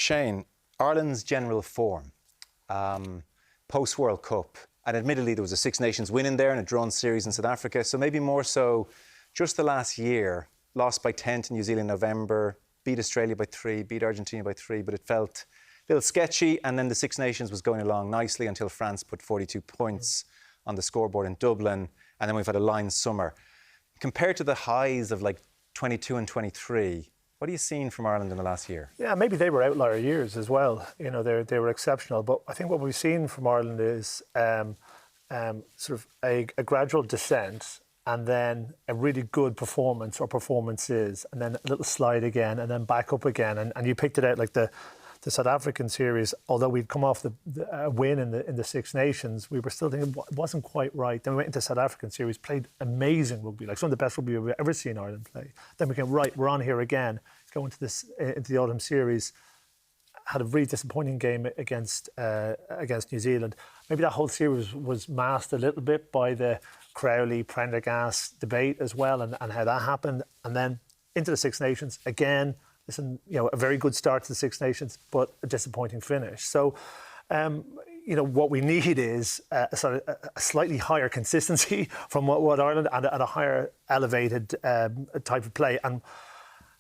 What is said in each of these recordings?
Shane, Ireland's general form, post-World Cup, and admittedly there was a Six Nations win in there and a drawn series in South Africa, so maybe more so just the last year, lost by 10 to New Zealand in November, beat Australia by 3, beat Argentina by 3, but it felt a little sketchy, and then the Six Nations was going along nicely until France put 42 points on the scoreboard in Dublin, and then we've had a line summer. Compared to the highs of like 22 and 23, what are you seeing from Ireland in the last year? Yeah, maybe they were outlier years as well. You know, they were exceptional. But I think what we've seen from Ireland is sort of a gradual descent, and then a really good performance or performances, and then a little slide again, and then back up again. And you picked it out, like the South African series. Although we'd come off the win in the Six Nations, we were still thinking it wasn't quite right. Then we went into South African series, played amazing rugby, like some of the best rugby we've ever seen Ireland play. Then we came, right, we're on here again, go into the autumn series. Had a really disappointing game against New Zealand. Maybe that whole series was masked a little bit by the Crowley Prendergast debate as well, and how that happened. And then into the Six Nations again. Listen, you know, a very good start to the Six Nations, but a disappointing finish. So, you know, what we need is a slightly higher consistency from what Ireland, and a higher elevated type of play. And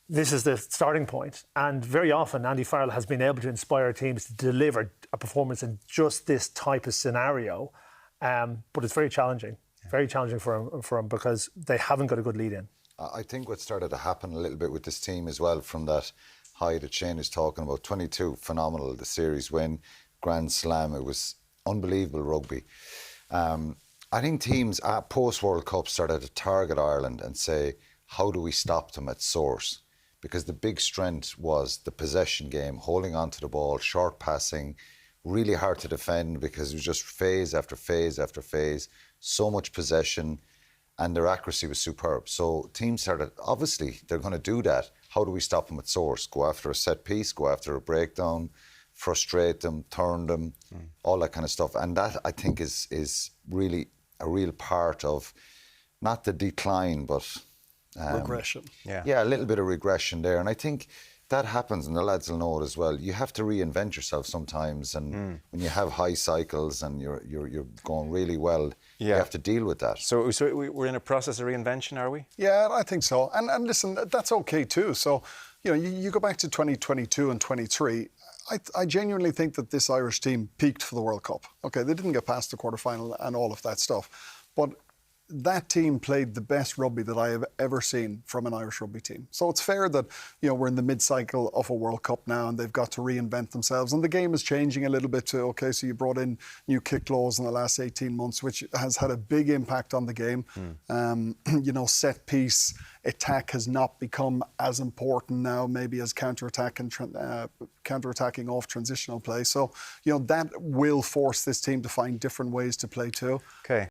this is the starting point. And very often, Andy Farrell has been able to inspire teams to deliver a performance in just this type of scenario. But it's very challenging for him because they haven't got a good lead in. I think what started to happen a little bit with this team as well, from that high that Shane is talking about, 22, phenomenal, the series win, Grand Slam, it was unbelievable rugby. I think teams at post-World Cup started to target Ireland and say, how do we stop them at source? Because the big strength was the possession game, holding on to the ball, short passing, really hard to defend because it was just phase after phase after phase, so much possession, and their accuracy was superb. So teams started, obviously, they're going to do that. How do we stop them at source? Go after a set piece, go after a breakdown, frustrate them, turn them, all that kind of stuff. And that, I think, is really a real part of, not the decline, but regression. Yeah, a little bit of regression there. And I think that happens, and the lads will know it as well. You have to reinvent yourself sometimes, and when you have high cycles and you're going really well, you have to deal with that. So we're in a process of reinvention, are we? Yeah, I think so. And listen, that's okay too. So, you know, you go back to 2022 and 23. I genuinely think that this Irish team peaked for the World Cup. Okay, they didn't get past the quarterfinal and all of that stuff, but that team played the best rugby that I have ever seen from an Irish rugby team. So it's fair that, you know, we're in the mid-cycle of a World Cup now and they've got to reinvent themselves. And the game is changing a little bit too. Okay, so you brought in new kick laws in the last 18 months, which has had a big impact on the game. You know, set piece attack has not become as important now, maybe as counter-attack and counter-attacking off transitional play. So, you know, that will force this team to find different ways to play too. Okay.